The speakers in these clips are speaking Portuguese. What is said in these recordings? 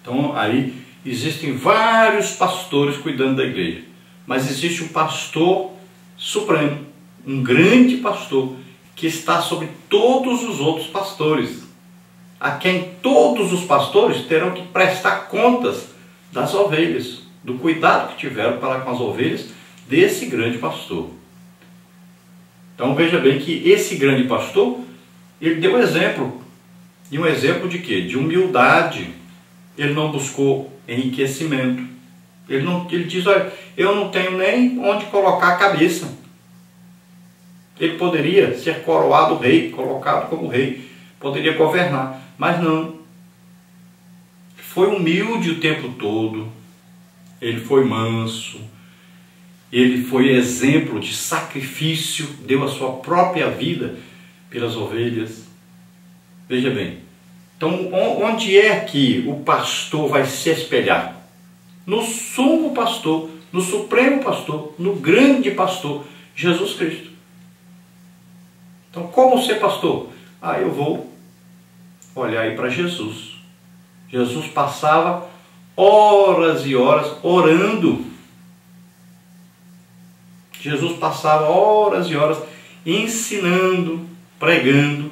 Então aí existem vários pastores cuidando da igreja, mas existe um pastor supremo, um grande pastor, que está sobre todos os outros pastores, a quem todos os pastores terão que prestar contas das ovelhas, do cuidado que tiveram para com as ovelhas desse grande pastor. Então veja bem que esse grande pastor, ele deu exemplo. E um exemplo de quê? De humildade. Ele não buscou enriquecimento. Ele diz, olha, eu não tenho nem onde colocar a cabeça. Ele poderia ser coroado rei, colocado como rei, poderia governar, mas não. Foi humilde o tempo todo, ele foi manso, ele foi exemplo de sacrifício, deu a sua própria vida pelas ovelhas. Veja bem, então onde é que o pastor vai se espelhar? No sumo pastor, no supremo pastor, no grande pastor, Jesus Cristo. Então, como ser pastor? Eu vou olhar aí para Jesus. Jesus passava horas e horas orando. Jesus passava horas e horas ensinando, pregando.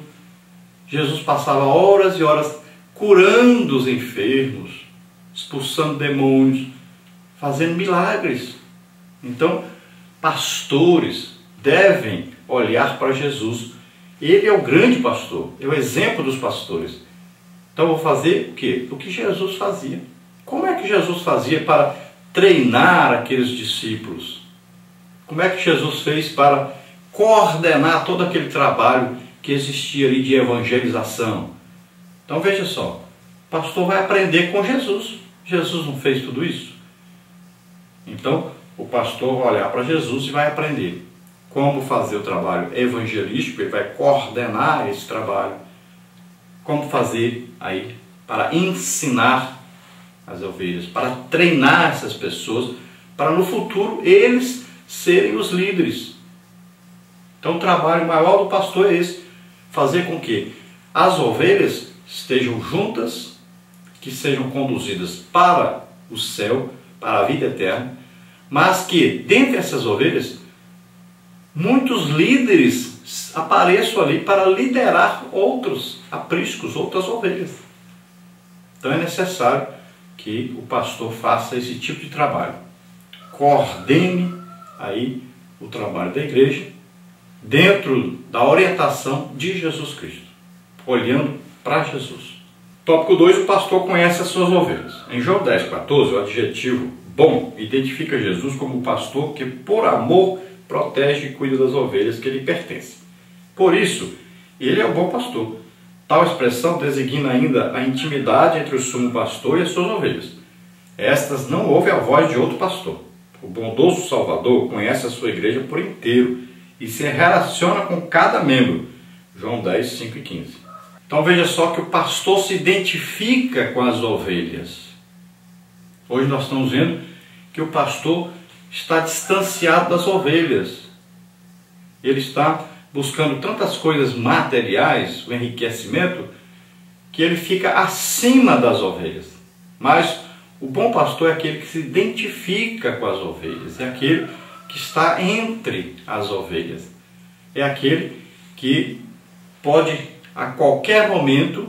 Jesus passava horas e horas curando os enfermos, expulsando demônios, fazendo milagres. Então, pastores devem olhar para Jesus. Ele é o grande pastor, é o exemplo dos pastores. Então eu vou fazer o quê? O que Jesus fazia. Como é que Jesus fazia para treinar aqueles discípulos? Como é que Jesus fez para coordenar todo aquele trabalho que existia ali de evangelização? Então veja só, o pastor vai aprender com Jesus. Jesus não fez tudo isso? Então o pastor vai olhar para Jesus e vai aprender como fazer o trabalho evangelístico, ele vai coordenar esse trabalho, como fazer aí para ensinar as ovelhas, para treinar essas pessoas, para no futuro eles serem os líderes. Então o trabalho maior do pastor é esse, fazer com que as ovelhas estejam juntas, que sejam conduzidas para o céu, para a vida eterna, mas que dentre essas ovelhas muitos líderes apareçam ali para liderar outros apriscos, outras ovelhas. Então é necessário que o pastor faça esse tipo de trabalho. Coordene aí o trabalho da igreja dentro da orientação de Jesus Cristo, olhando para Jesus. Tópico 2, o pastor conhece as suas ovelhas. Em João 10,14, o adjetivo bom identifica Jesus como o pastor que por amor protege e cuida das ovelhas que lhe pertencem. Por isso, ele é o bom pastor. Tal expressão designa ainda a intimidade entre o sumo pastor e as suas ovelhas. Estas não ouvem a voz de outro pastor. O bondoso Salvador conhece a sua igreja por inteiro e se relaciona com cada membro. João 10, 5 e 15. Então veja só que o pastor se identifica com as ovelhas. Hoje nós estamos vendo que o pastor está distanciado das ovelhas. Ele está buscando tantas coisas materiais, o enriquecimento, que ele fica acima das ovelhas. Mas o bom pastor é aquele que se identifica com as ovelhas, é aquele que está entre as ovelhas, é aquele que pode a qualquer momento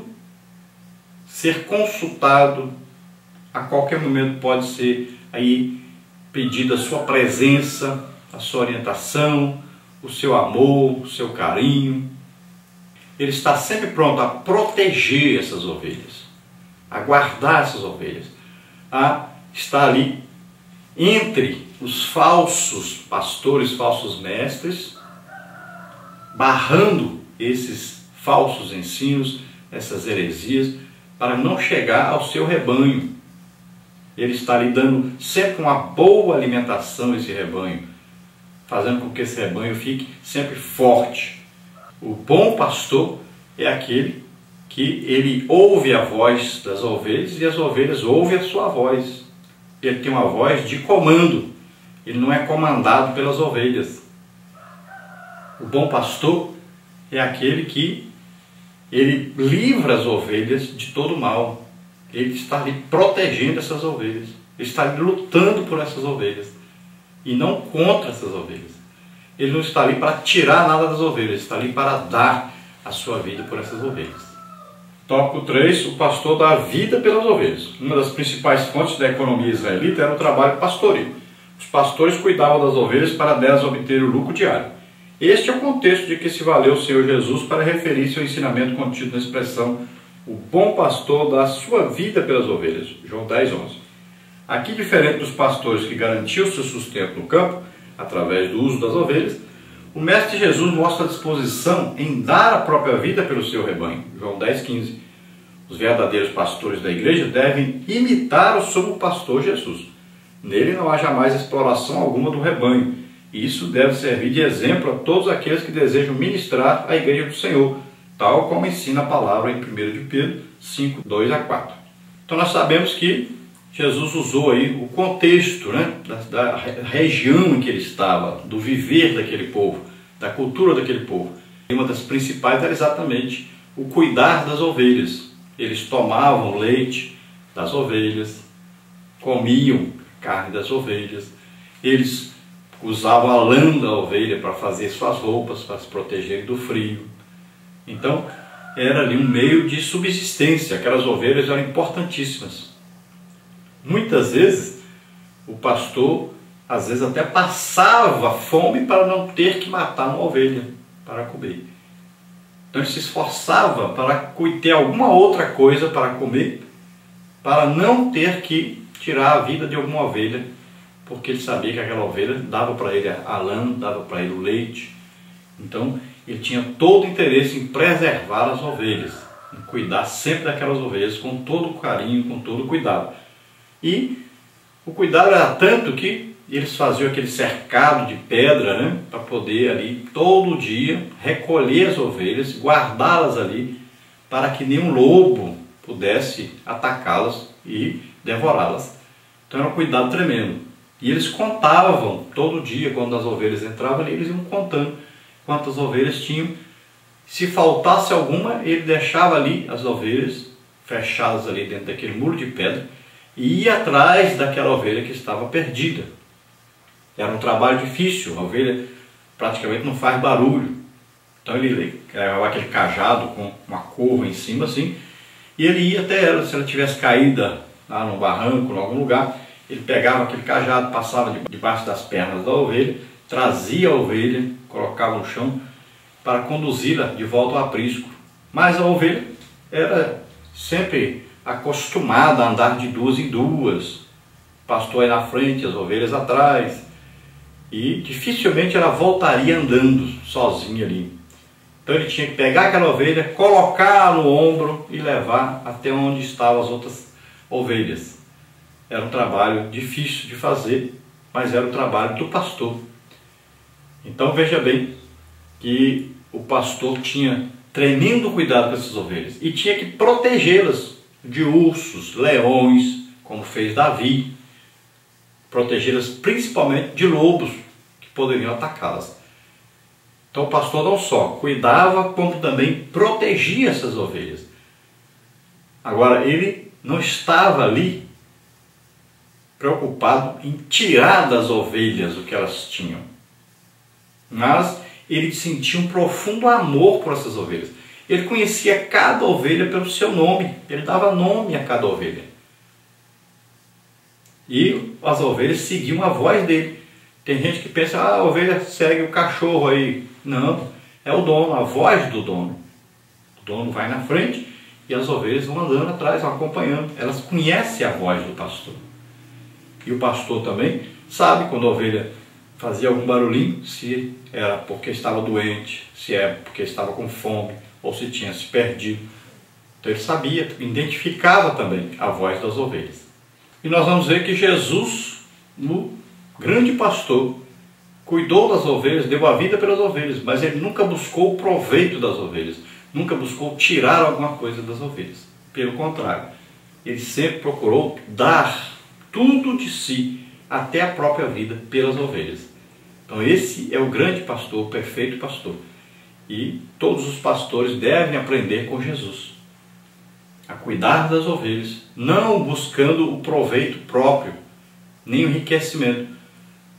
ser consultado, a qualquer momento pode ser aí pedida a sua presença, a sua orientação, o seu amor, o seu carinho. Ele está sempre pronto a proteger essas ovelhas, a guardar essas ovelhas, a estar ali entre os falsos pastores, falsos mestres, barrando esses falsos ensinos, essas heresias, para não chegar ao seu rebanho. Ele está ali dando sempre uma boa alimentação a esse rebanho, fazendo com que esse rebanho fique sempre forte. O bom pastor é aquele que ele ouve a voz das ovelhas e as ovelhas ouvem a sua voz. Ele tem uma voz de comando, ele não é comandado pelas ovelhas. O bom pastor é aquele que ele livra as ovelhas de todo mal. Ele está ali protegendo essas ovelhas. Ele está ali lutando por essas ovelhas. E não contra essas ovelhas. Ele não está ali para tirar nada das ovelhas. Ele está ali para dar a sua vida por essas ovelhas. Tópico 3. O pastor dá a vida pelas ovelhas. Uma das principais fontes da economia israelita era o trabalho pastoril. Os pastores cuidavam das ovelhas para delas obter o lucro diário. Este é o contexto de que se valeu o Senhor Jesus para referir-se ao ensinamento contido na expressão o bom pastor dá a sua vida pelas ovelhas. João 10:11. Aqui, diferente dos pastores que garantiam seu sustento no campo, através do uso das ovelhas, o Mestre Jesus mostra a disposição em dar a própria vida pelo seu rebanho. João 10:15. Os verdadeiros pastores da igreja devem imitar o sumo pastor Jesus. Nele não há jamais exploração alguma do rebanho. E isso deve servir de exemplo a todos aqueles que desejam ministrar a igreja do Senhor, tal como ensina a palavra em 1 de Pedro 5:2-4. Então nós sabemos que Jesus usou aí o contexto, né, da região em que ele estava, do viver daquele povo, da cultura daquele povo. E uma das principais era exatamente o cuidar das ovelhas. Eles tomavam leite das ovelhas, comiam carne das ovelhas, eles usavam a lã da ovelha para fazer suas roupas, para se protegerem do frio. Então, era ali um meio de subsistência. Aquelas ovelhas eram importantíssimas. Muitas vezes, o pastor, às vezes até passava fome para não ter que matar uma ovelha para comer. Então, ele se esforçava para ter alguma outra coisa para comer, para não ter que tirar a vida de alguma ovelha, porque ele sabia que aquela ovelha dava para ele a lã, dava para ele o leite. Então, ele tinha todo o interesse em preservar as ovelhas, em cuidar sempre daquelas ovelhas com todo o carinho, com todo o cuidado. E o cuidado era tanto que eles faziam aquele cercado de pedra, né, para poder ali todo dia recolher as ovelhas, guardá-las ali, para que nenhum lobo pudesse atacá-las e devorá-las. Então era um cuidado tremendo. E eles contavam todo dia, quando as ovelhas entravam ali, eles iam contando quantas ovelhas tinham. Se faltasse alguma, ele deixava ali as ovelhas fechadas ali dentro daquele muro de pedra e ia atrás daquela ovelha que estava perdida. Era um trabalho difícil, a ovelha praticamente não faz barulho. Então ele levava aquele cajado com uma corva em cima assim, e ele ia até ela. Se ela tivesse caída lá no barranco, em algum lugar, ele pegava aquele cajado, passava debaixo das pernas da ovelha, trazia a ovelha, colocava no chão para conduzi-la de volta ao aprisco. Mas a ovelha era sempre acostumada a andar de duas em duas, o pastor aí na frente, as ovelhas atrás, e dificilmente ela voltaria andando sozinha ali. Então ele tinha que pegar aquela ovelha, colocar no ombro e levar até onde estavam as outras ovelhas. Era um trabalho difícil de fazer, mas era o trabalho do pastor. Então veja bem que o pastor tinha tremendo cuidado com essas ovelhas e tinha que protegê-las de ursos, leões, como fez Davi, protegê-las principalmente de lobos que poderiam atacá-las. Então o pastor não só cuidava, como também protegia essas ovelhas. Agora, ele não estava ali preocupado em tirar das ovelhas o que elas tinham, mas ele sentia um profundo amor por essas ovelhas. Ele conhecia cada ovelha pelo seu nome, ele dava nome a cada ovelha. E as ovelhas seguiam a voz dele. Tem gente que pensa, a ovelha segue o cachorro aí. Não, é o dono, a voz do dono. O dono vai na frente e as ovelhas vão andando atrás, vão acompanhando. Elas conhecem a voz do pastor. E o pastor também sabe quando a ovelha fazia algum barulhinho, se era porque estava doente, se é porque estava com fome, ou se tinha se perdido. Então ele sabia, identificava também a voz das ovelhas. E nós vamos ver que Jesus, o grande pastor, cuidou das ovelhas, deu a vida pelas ovelhas, mas ele nunca buscou o proveito das ovelhas, nunca buscou tirar alguma coisa das ovelhas. Pelo contrário, ele sempre procurou dar tudo de si, até a própria vida, pelas ovelhas. Então esse é o grande pastor, o perfeito pastor. E todos os pastores devem aprender com Jesus. a cuidar das ovelhas, não buscando o proveito próprio, nem o enriquecimento,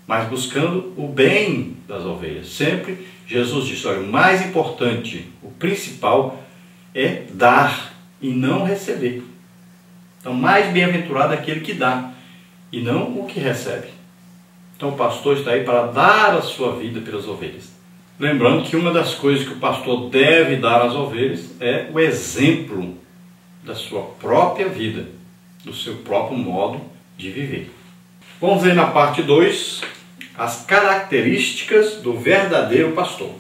mas buscando o bem das ovelhas. Sempre Jesus disse, olha, o mais importante, o principal é dar e não receber. Então, mais bem-aventurado é aquele que dá e não o que recebe. Então, o pastor está aí para dar a sua vida pelas ovelhas. Lembrando que uma das coisas que o pastor deve dar às ovelhas é o exemplo da sua própria vida, do seu próprio modo de viver. Vamos ver na parte 2 as características do verdadeiro pastor.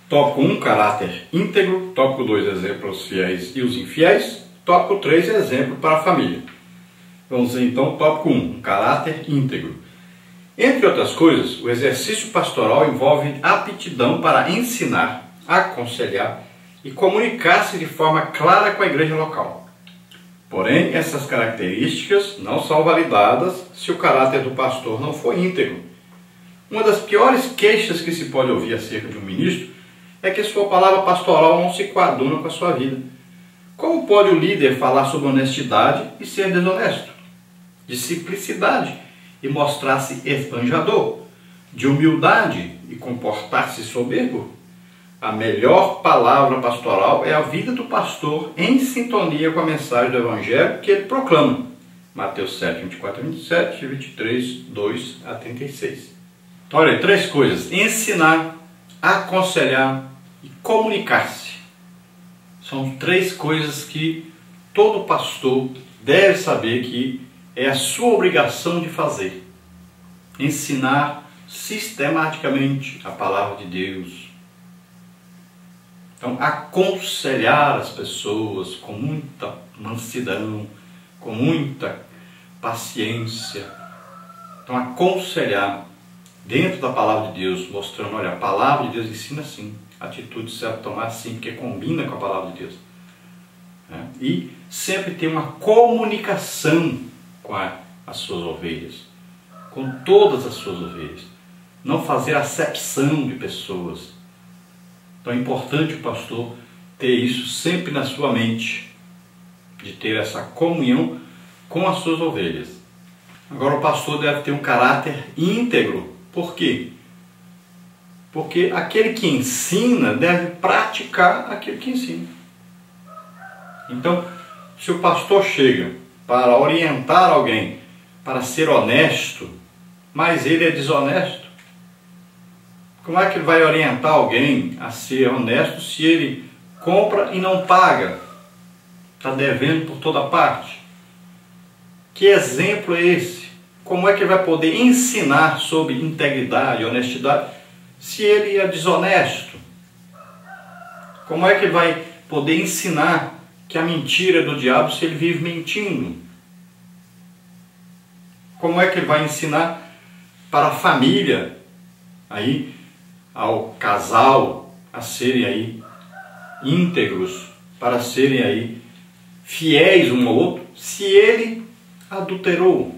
Tópico 1, caráter íntegro. Tópico 2, exemplo aos fiéis e os infiéis. Tópico 3, exemplo para a família. Vamos ver então tópico 1, caráter íntegro. Entre outras coisas, o exercício pastoral envolve aptidão para ensinar, aconselhar e comunicar-se de forma clara com a igreja local. Porém, essas características não são validadas se o caráter do pastor não for íntegro. Uma das piores queixas que se pode ouvir acerca de um ministro é que sua palavra pastoral não se coaduna com a sua vida. Como pode o líder falar sobre honestidade e ser desonesto? De simplicidade e mostrar-se esbanjador? De humildade e comportar-se soberbo? A melhor palavra pastoral é a vida do pastor em sintonia com a mensagem do Evangelho que ele proclama. Mateus 7, 24 a 27 e 23, 2 a 36. Então, olha aí, 3 coisas: ensinar, aconselhar e comunicar-se. São 3 coisas que todo pastor deve saber que é a sua obrigação de fazer. Ensinar sistematicamente a palavra de Deus. Então, aconselhar as pessoas com muita mansidão, com muita paciência. Então, aconselhar dentro da palavra de Deus, mostrando, olha, a palavra de Deus ensina assim, a atitude certa tomar assim, porque combina com a palavra de Deus. E sempre ter uma comunicação com as suas ovelhas, com todas as suas ovelhas. Não fazer acepção de pessoas. Então é importante o pastor ter isso sempre na sua mente, de ter essa comunhão com as suas ovelhas. Agora o pastor deve ter um caráter íntegro. Por quê? Porque aquele que ensina deve praticar aquilo que ensina. Então, se o pastor chega para orientar alguém para ser honesto, mas ele é desonesto, como é que ele vai orientar alguém a ser honesto se ele compra e não paga? Está devendo por toda parte. Que exemplo é esse? Como é que ele vai poder ensinar sobre integridade e honestidade se ele é desonesto? Como é que ele vai poder ensinar que a mentira é do diabo se ele vive mentindo? Como é que ele vai ensinar para a família, aí, ao casal, a serem aí íntegros, para serem aí fiéis um ao outro, se ele adulterou?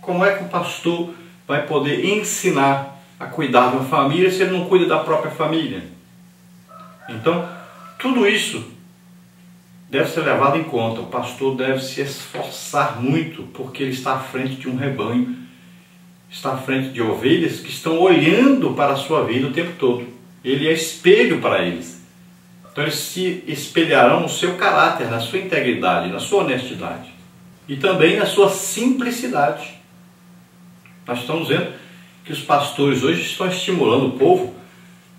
Como é que o pastor vai poder ensinar a cuidar de uma família se ele não cuida da própria família? Então, tudo isso deve ser levado em conta. O pastor deve se esforçar muito, porque ele está à frente de um rebanho, está à frente de ovelhas que estão olhando para a sua vida o tempo todo. Ele é espelho para eles. Então eles se espelharão no seu caráter, na sua integridade, na sua honestidade e também na sua simplicidade. Nós estamos vendo que os pastores hoje estão estimulando o povo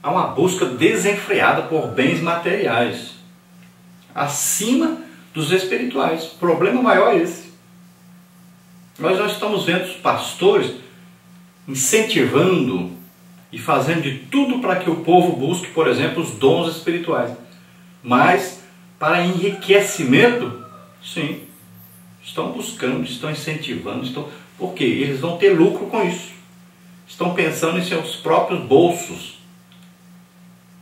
a uma busca desenfreada por bens materiais, acima dos espirituais. O problema maior é esse. Nós estamos vendo os pastores incentivando e fazendo de tudo para que o povo busque, por exemplo, os dons espirituais. Mas, para enriquecimento, sim, estão buscando, estão incentivando, porque eles vão ter lucro com isso. Estão pensando em seus próprios bolsos.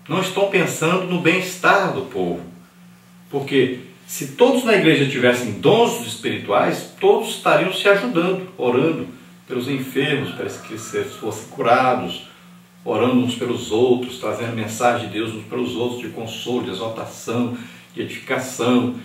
Não estão pensando no bem-estar do povo. Porque se todos na igreja tivessem dons espirituais, todos estariam se ajudando, orando pelos enfermos, para que eles fossem curados, orando uns pelos outros, trazendo mensagem de Deus uns pelos outros, de consolo, de exaltação, de edificação,